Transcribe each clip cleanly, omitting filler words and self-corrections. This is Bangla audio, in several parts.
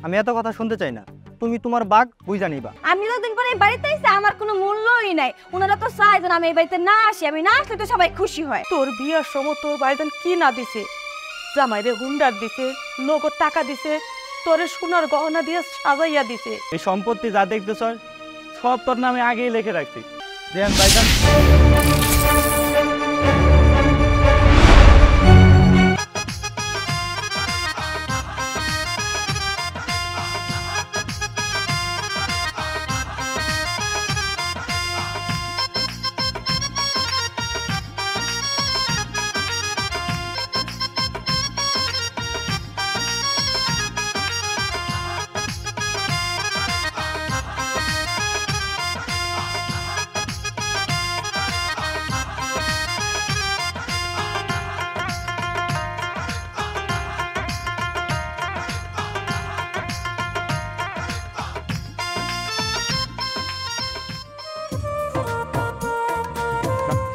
আমি এত কথা শুনতে চাই না। তুমি তোমার বাঘ বুঝা নিবা। আমি যতদিন পরে এই বাড়িতে আইছি আমার কোনো মূল্যই নাই। ওনারা তো চায় যেন আমি এই বাড়িতে না আসি, আমি না আসলে তো সবাই খুশি হয়। তোর বিয়ার সময় তোর ভাইজান কি না দিছে? জামাইরে হুন্ডার দিছে, নগদ টাকা দিছে, তোরে সোনার গহনা দিয়ে সাজাইয়া দিছে। এই সম্পত্তি যা দেখতেছ সব তোর নামে আগেই লিখে রাখছি। দেন ভাইজান।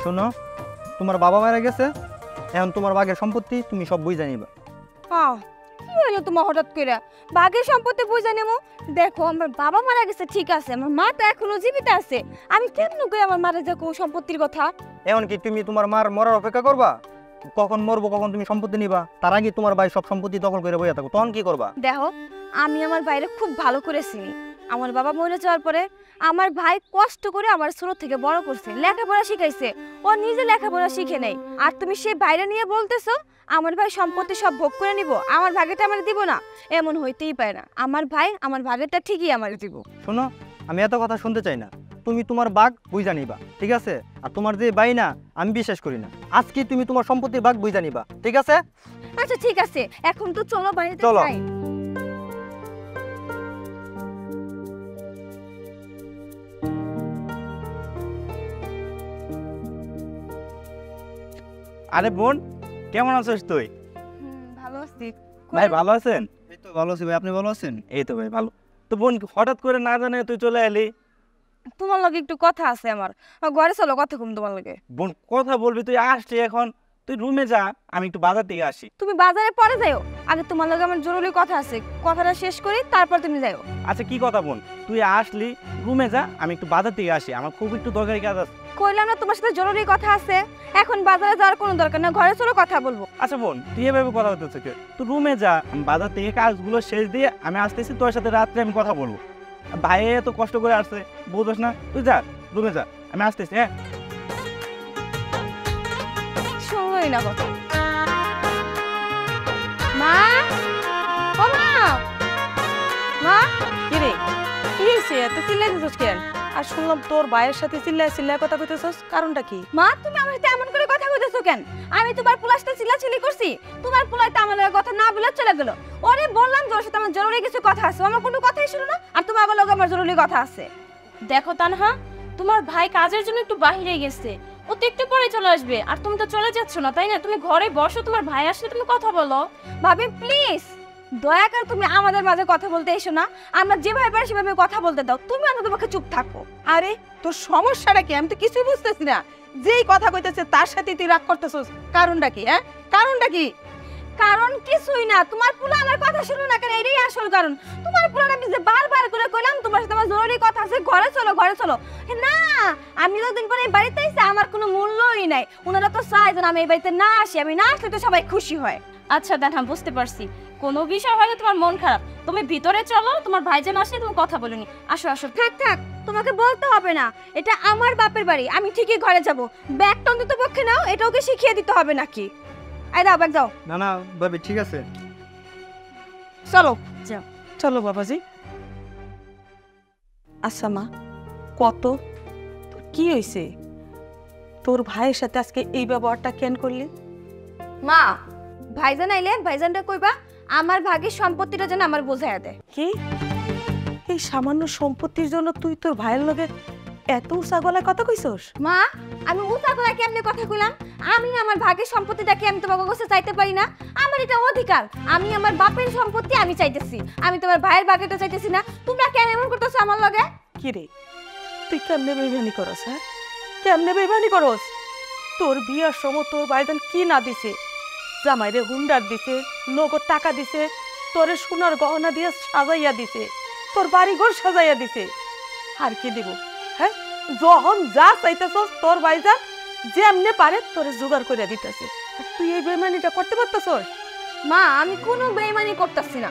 শোনো, তোমার বাবা মারা গেছে, এখন তোমার বাঘের সম্পত্তি তুমি সব বুঝা নিবা। কি হলো তোমার হঠাৎ করে বাঘের সম্পত্তি বুঝা নেবো? দেখো আমার বাবা মারা গেছে ঠিক আছে, আমার মা তো এখনো জীবিত আছে। আমি কেমন করে আমার মারা যাবো সম্পত্তির কথা? এখন কি তুমি তোমার মার মরার অপেক্ষা করবা? কখন মরবো কখন তুমি সম্পত্তি নিবা, তার আগে তোমার ভাই সব সম্পত্তি দখল করে বইয়া থাকো, তখন কি করবা? দেখো আমি আমার ভাইরে খুব ভালো করে চিনি। আমার বাবা মরে যাওয়ার পরে আমার ভাই কষ্ট করে আমার ছোট থেকে বড় করছে, লেখাপড়া শিখাইছে, ও নিজে লেখাপড়া শিখে নেই। আর তুমি সেই বাইরে নিয়ে বলতেছো আমার ভাই সম্পত্তি সব ভোগ করে নিব, আমার ভাগেটা আমার দিব না? এমন হইতেই পারে না। আমার ভাই আমার ভাগেরটা ঠিকই আমার দিব। শোনো, আমি এত কথা শুনতে চাই না। তুমি তোমার বাঘ বুঝা নিবা, ঠিক আছে? আর তোমার যে ভাই না, আমি বিশ্বাস করি না। আজকে তুমি তোমার সম্পত্তির বাঘ বুঝা নিবা, ঠিক আছে? আচ্ছা ঠিক আছে, এখন তো চলো বাড়িতে চলো। যাই। আরে বোন, কেমন আছিস তুই? ভালো আছি। ভাই ভালো আছেন? এই তো ভালো আছি ভাই, আপনি ভালো আছেন? এই তো ভাই ভালো। তো বোন হঠাৎ করে না জানে তুই চলে এলি? তোমার লগে একটু কথা আছে আমার, ঘরে চলো কথা কম তোমার লগে। বোন কথা বলবি, তুই আসছি এখন, তুই রুমে যা, আমি একটু বাজার থেকে আসি। তুমি বাজারে পরে যাও, আগে তোমার লগে আমার জরুরি কথা আছে, কথাটা শেষ করি তারপর তুমি যাও। আচ্ছা কি কথা বোন, তুই আসলি, রুমে যা, আমি একটু বাজার থেকে আসি, আমার খুব একটু দরকারি কাজ আছে। কইলাম না তোমার সাথে জরুরি কথা আছে, এখন বাজারে যাওয়ার কোনো দরকার না, ঘরে চলো কথা বলবো। আচ্ছা বোন, তুই এভাবে কথা বলতেছে কে? তুই রুমে যা, আমি বাজার থেকে কাজগুলো শেষ দিয়ে আমি আসতেছি, তোর সাথে রাত্রে আমি কথা বলবো। ভাই এত কষ্ট করে আসছে, বুঝোস না? তুই যা, রুমে যা, আমি আসতেছি। হ্যাঁ শুনোই না কথা। মা, ও মা, মা, কি রে, কি হয়েছে? এত চিল্লাই দিছস কেন? আর শুনলাম তোর ভাইয়ের সাথে চিল্লায় কথা কইতেছস, কারণটা কি? মা তুমি আমার সাথে এমন করে কথা কইতেছো কেন? আমি তোমার পুলাশটা চিল্লাচিল্লি করছি? তোমার পুলাই তো আমার লগে কথা না বলে চলে গেল। ওরে বললাম যে ওর সাথে আমার জরুরি কিছু কথা আছে, আমার কোনো কথাই শুনো না, আর তোমার লগে আমার জরুরি কথা আছে। দেখো তানহা, তোমার ভাই কাজের জন্য একটু বাইরে গেছে, ও তো একটু পরে চলে আসবে, আর তুমি তো চলে যাচ্ছ না তাই না? তুমি ঘরে বসো, তোমার ভাই আসলে তুমি কথা বলো। ভাবি প্লিজ দয়া করে তুমি আমাদের মাঝে কথা বলতে এসো না, আমরা যেভাবে পারি সেভাবে কথা বলতে দাও, তুমি অন্তত পক্ষে চুপ থাকো। আরে তোর সমস্যাটা কি? আমি তো কিছুই বুঝতেছি না। যেই কথা কইতেছে তার সাথে তুই রাগ করতেছস, কারণটা কি? হ্যাঁ কারণটা কি? কারণ কিছুই না, তোমার পুলা আমার কথা শুনো না কেন, এটাই আসল কারণ। তোমার পুলা আমি যে বারবার করে কইলাম তোমার সাথে আমার জরুরি কথা আছে, ঘরে চলো ঘরে চলো। না, আমি যতদিন পরে এই বাড়িতে আইছি আমার কোনো মূল্যই নাই। ওনারা তো চায় যেন আমি এই বাড়িতে না আসি, আমি না আসলে তো সবাই খুশি হয়। আচ্ছা তানহা, বুঝতে পারছি কোনো বিষয় হলে তোমার মন খারাপ, তুমি ভিতরে চলো, তোমার ভাইজান আসলে তুমি কথা বলুনি। আসো আসো। থাক থাক, তোমাকে বলতে হবে না, এটা আমার বাপের বাড়ি, আমি ঠিকই ঘরে যাব। ব্যাগটা অন্তত পক্ষে নাও, এটা ওকে শিখিয়ে দিতে হবে নাকি? আই দাও ব্যাগ দাও। না না ভাবি, ঠিক আছে, চলো যাও। চলো বাবাজি। আচ্ছা মা, কত তোর কি হয়েছে? তোর ভাইয়ের সাথে আজকে এই ব্যবহারটা কেন করলি? মা, ভাইজান আইলে ভাইজানটা কইবা আমার ভাগের সম্পত্তিটা যেন আমার বোঝায়া দেয়। কি এই সামান্য সম্পত্তির জন্য তুই তোর ভাইয়ের লগে এত উঁচা গলায় কথা কইছস? মা, আমি উঁচা করে কেমনে কথা কইলাম? আমি আমার ভাগের সম্পত্তিটাকে আমি তোমার কাছে চাইতে পারি না? আমার এটা অধিকার, আমি আমার বাপের সম্পত্তি আমি চাইতেছি, আমি তোমার ভাইয়ের ভাগেরটা চাইতেছি না। তোমরা কেন এমন করতেছো আমার লগে? কি রে, তুই কেমনে বেইমানি করস? হ্যাঁ কেমনে বেইমানি করস? তোর বিয়ার সময় তোর ভাইজান কি না দিছে? জামাইরে হুন্ডার দিছে, নগদ টাকা দিছে, তোরে সোনার গহনা দিয়ে সাজাইয়া দিছে, তোর বাড়িঘর সাজাইয়া দিছে, আর কি দিব? হ্যাঁ, যখন যা চাইতেছস তোর ভাইজান যেমনে পারে তোরে জোগাড় করে দিতেছে, তুই এই বেমানিটা করতে পারতেছস? মা আমি কোনো বেইমানি করতেছি না,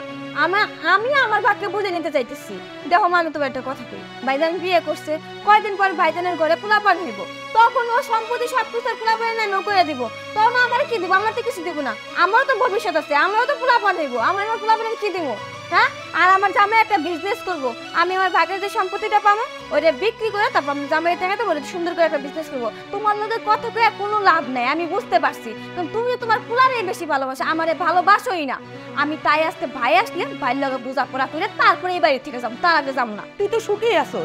আমি আমার ভাগকে বুঝে নিতে চাইতেছি। দেখো মা, আমি তোমার একটা কথা কই, ভাইজান বিয়ে করছে, কয়দিন পর ভাইজানের ঘরে পোলাপান হইব, তখন ও সম্পত্তি সবকিছু পোলাপানের নামে করে দিব, তখন আমার কি দিব? আমার তো কিছু দিব না, আমারও তো ভবিষ্যৎ আছে, আমারও তো পোলাপান হইব, আমার পোলাপানের কি দিব? হ্যাঁ, আর আমার জামাই একটা বিজনেস করব, আমি আমার ভাগের যে সম্পত্তিটা পাবো ওইটা বিক্রি করে তারপর আমি জামাই টাকাতে বলে সুন্দর করে একটা বিজনেস করব। তোমার লোকের কত করে কোনো লাভ নাই, আমি বুঝতে পারছি, কারণ তুমি তোমার পোলারেই বেশি ভালোবাসো, আমারে ভালোবাসোই না। আমি তাই আজকে ভাই আসলে ভাইয়ের লগে বোঝাপড়া করে তারপরে এই বাড়ি থেকে যাবো, তার আগে যাবো না। তুই তো সুখেই আছো,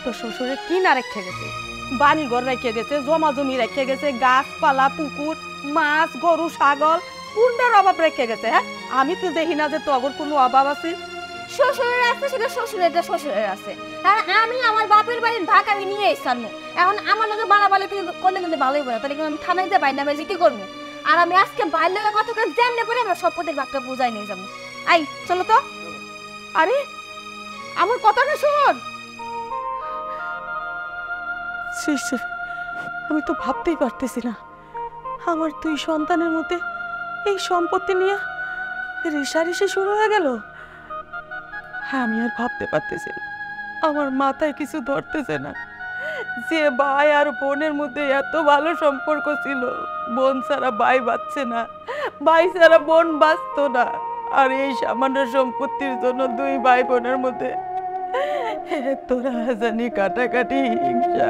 তোর শ্বশুরে কি না রেখে গেছে, বাড়ি ঘর রেখে গেছে, জমা জমি রেখে গেছে, গাছপালা, পুকুর, মাছ, গরু, ছাগল, কোনটার অভাব রেখে গেছে? হ্যাঁ, আমি তো দেখি না যে তোর কোনো অভাব আছে। শ্বশুরের আছে সেটা শ্বশুরেরটা শ্বশুরের আছে, আর আমি আমার বাপের বাড়ির ভাগ আমি নিয়ে এসেছি। এখন আমার লোকে বাড়াবাড়ি করলে কিন্তু ভালোই বলে, তাহলে কিন্তু আমি থানায় যে বাইর নামে যে কি করবো? আর আমি আজকে বাইর লোকের কথা করে জানলে পরে আমার সম্পত্তির ভাগটা বুঝাই নিয়ে যাবো। আই চলো তো। আরে আমার কথাটা শোন, আমি তো ভাবতেই পারতেছি না আমার দুই সন্তানের মধ্যে এই সম্পত্তি নিয়ে রেষারেষি শুরু হয়ে গেল। আমি আর ভাবতে পারতেছি না, আমার মাথায় কিছু ধরতেছে না। যে ভাই আর বোনের মধ্যে এত ভালো সম্পর্ক ছিল, বোন ছাড়া ভাই বাঁচছে না, ভাই ছাড়া বোন বাঁচতো না, আর এই সামান্য সম্পত্তির জন্য দুই ভাই বোনের মধ্যে তোরা জানি কাটাকাটি, হিংসা।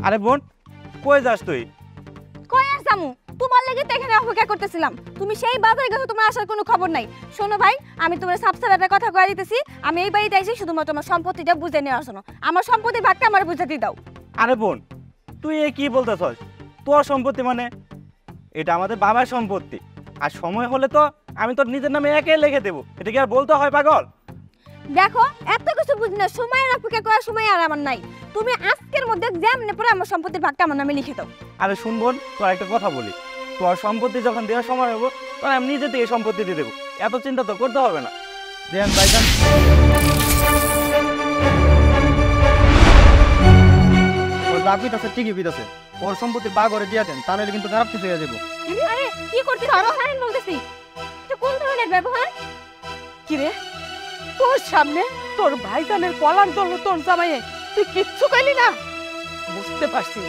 আরে বোন, কই যাস তুই? কই আর যামু? তোমার লাগি তো এখানে অপেক্ষা করতেছিলাম, তুমি সেই বাজারে গেছো, তোমার আসার কোনো খবর নাই। শোনো ভাই, আমি তোমার সাবসাব একটা কথা কয়ে দিতেছি, আমি এই বাড়িতে এসে শুধুমাত্র আমার সম্পত্তিটা বুঝে নেওয়ার জন্য, আমার সম্পত্তির ভাগটা আমার বুঝে দিয়ে দাও। আরে বোন, তুই এ কি বলতেছস? তোর সম্পত্তি মানে? এটা আমাদের বাবার সম্পত্তি, আর সময় হলে তো আমি তোর নিজের নামে একাই লিখে দেবো। এটা কি আর বলতে হয় পাগল? দেখো, এত কিছু বুঝি না, সময়ের অপেক্ষা করার সময় আর আমার নাই। তুমি আজকের মধ্যে যেমনি পরে আমার সম্পত্তির ভাগটা আমার নামে লিখে দাও। আরে শুন বোন, তোর একটা কথা বলি, তোর সম্পত্তি যখন দেওয়ার সময় হবো তখন আমি নিজে থেকে সম্পত্তি দিয়ে দেবো, এত চিন্তা তো করতে হবে না। দেন ভাইজান, ওর যা পিতাছে ঠিকই পিতাছে, ওর সম্পত্তির ভাগ করে দিয়া দেন, তাহলে কিন্তু খারাপ কিছু হয়ে যাবো। আরে কি করতেছ? আরো হারেন বলতেছি, এটা কোন ধরনের ব্যবহার? কি রে, তোর সামনে তোর ভাইজানের পলান ধরলো তোর জামাইয়ে, তুই কিচ্ছু কইলি না? বুঝতে পারছি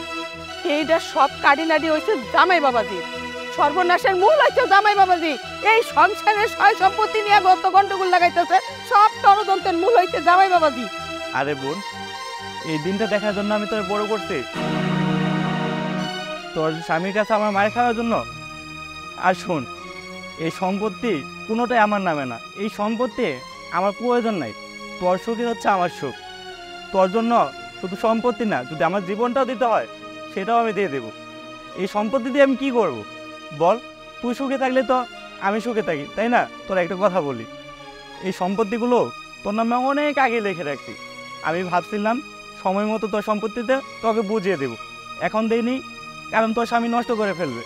এইটা সব কাড়িনাড়ি হয়েছে জামাই বাবাজি, সর্বনাশের মূল হয়েছে জামাই বাবাজি। এই সংসারের সয় সম্পত্তি নিয়ে গত গন্ডগোল লাগাইতেছে, সব ষড়যন্ত্রের মূল হয়েছে জামাই বাবাজি। আরে বোন, এই দিনটা দেখার জন্য আমি তোর বড় করছি, তোর স্বামীর কাছে আমার মায়ের খাওয়ার জন্য। আর শোন, এই সম্পত্তি কোনোটাই আমার নামে না, এই সম্পত্তি আমার প্রয়োজন নাই, তোর সুখই হচ্ছে আমার সুখ। তোর জন্য শুধু সম্পত্তি না, যদি আমার জীবনটাও দিতে হয় সেটাও আমি দিয়ে দেবো। এই সম্পত্তি দিয়ে আমি কি করব বল? তুই সুখে থাকলে তো আমি সুখে থাকি, তাই না? তোর একটা কথা বলি, এই সম্পত্তিগুলো তোর নামে অনেক আগে লিখে রাখছি। আমি ভাবছিলাম সময় মতো তোর সম্পত্তিতে তোকে বুঝিয়ে দেবো, এখন দেইনি, কারণ তোর স্বামী নষ্ট করে ফেলবে।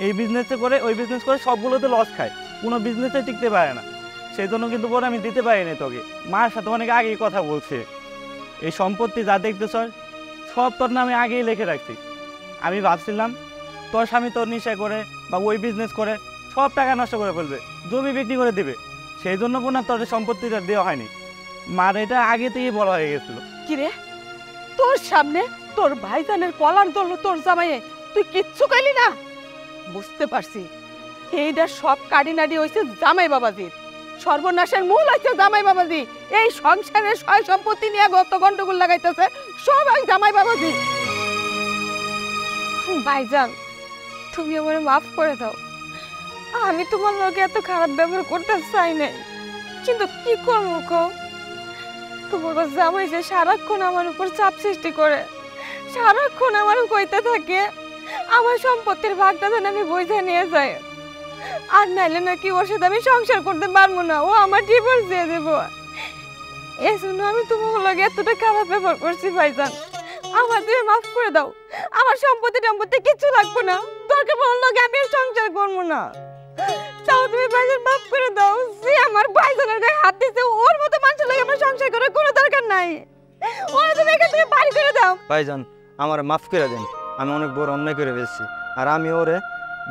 এই বিজনেসে করে ওই বিজনেস করে সবগুলোতে লস খায়, কোনো বিজনেসে টিকতে পারে না। সেই জন্য কিন্তু বলে আমি দিতে পারিনি তোকে, মার সাথে অনেক আগেই কথা বলছে। এই সম্পত্তি যা দেখতেছ সব তোর নামে আগেই লিখে রাখছি। আমি ভাবছিলাম তোর স্বামী তোর নেশা করে বা ওই বিজনেস করে সব টাকা নষ্ট করে ফেলবে, জমি বিক্রি করে দিবে, সেই জন্য কোনো তোর সম্পত্তিটা দেওয়া হয়নি। মার এটা আগে থেকেই বলা হয়ে গেছিল। কি রে, তোর সামনে তোর ভাইজানের কলার ধরলো তোর জামাইয়ে, তুই কিচ্ছু কইলি না? বুঝতে পারছি এইটা সব কাড়িনাড়ি হয়েছে জামাই বাবাজির, সর্বনাশের মূল হয়েছে জামাই বাবাজি। এই সংসারের সয় সম্পত্তি নিয়ে গত গন্ডগোল লাগাইতেছে সব এই জামাই বাবাজি। ভাইজান, তুমি আমার মাফ করে দাও, আমি তোমার লোকে এত খারাপ ব্যবহার করতে চাই না, কিন্তু কি করবো কও? তোমার জামাই যে সারাক্ষণ আমার উপর চাপ সৃষ্টি করে, সারাক্ষণ আমার কইতে থাকে আমার সম্পত্তির ভাগটা যেন আমি বুঝে নিয়ে যাই, আর নাইলে নাকি ওর সাথে আমি সংসার করতে পারবো না, ও আমার ডিভোর্স দিয়ে দেবো। এই জন্য আমি তোমার লগে এতটা খারাপ ব্যবহার করছি ভাইজান, আমার তুমি মাফ করে দাও। আমার সম্পত্তি টম্পত্তি কিচ্ছু লাগবে না, দরকার পড়লো আমি আর সংসার করবো না। তাও তুমি ভাইজান মাফ করে দাও। সে আমার ভাইজানের গায়ে হাত দিতে, ওর মতো মানুষের লাগে আমার সংসার করার কোনো দরকার নাই। ওরা তুমি এখান থেকে বাড়ি করে দাও। ভাইজান আমার মাফ করে দেন, আমি অনেক বড় অন্যায় করে ফেলছি। আর আমি ওরে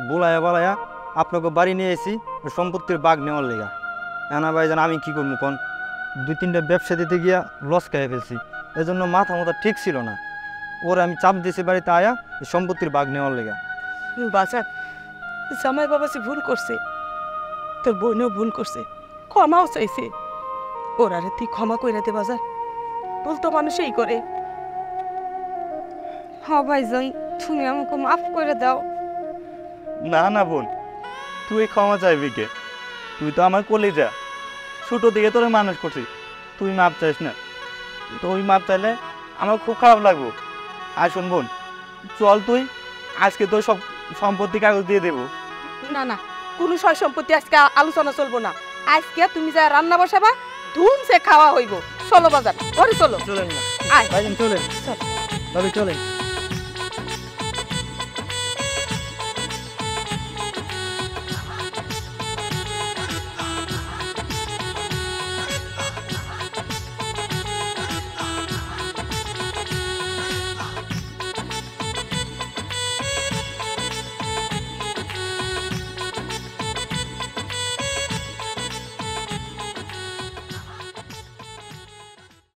বুলায়া বালায়া আপনাকে বাড়ি নিয়ে এসেছি সম্পত্তির বাঘ নেওয়ার লেগা। না ভাইজান আমি কি করবো কোন, 2-3টা ব্যবসা দিতে গিয়া লস খেয়ে ফেলছি, এজন্য মাথা মাথা ঠিক ছিল না। ওরে আমি চাপ দিয়েছি বাড়িতে আয়া সম্পত্তির বাঘ নেওয়ার লেগা। বাজার জামাই বাবাসি ভুল করছে, তোর বোনও ভুল করছে, ক্ষমাও চাইছে। ওর আরে তুই ক্ষমা কইরা দে বাজার, ভুল তো মানুষই করে। হ্যাঁ ভাইজান তুমি আমাকে মাফ করে দাও। না না বোন, তুই ক্ষমা চাইবি কে? তুই তো আমার কলিজা, ছোটো দিকে তোরে মানুষ করছিস, তুই মাপ চাইস না। তুই মাপ চাইলে আমার খুব খারাপ লাগবো। আর শোন বোন, চল তুই আজকে তোর সব সম্পত্তি কাগজ দিয়ে দেবো। না না, কোনো সয় সম্পত্তি আজকে আলোচনা চলবো না। আজকে তুমি যা রান্না বসাবা ধুমসে খাওয়া হইব। চলো বাজার, ঘরে চলো। চলেন না আয় ভাইজান, চলেন চল। ভাবি চলেন।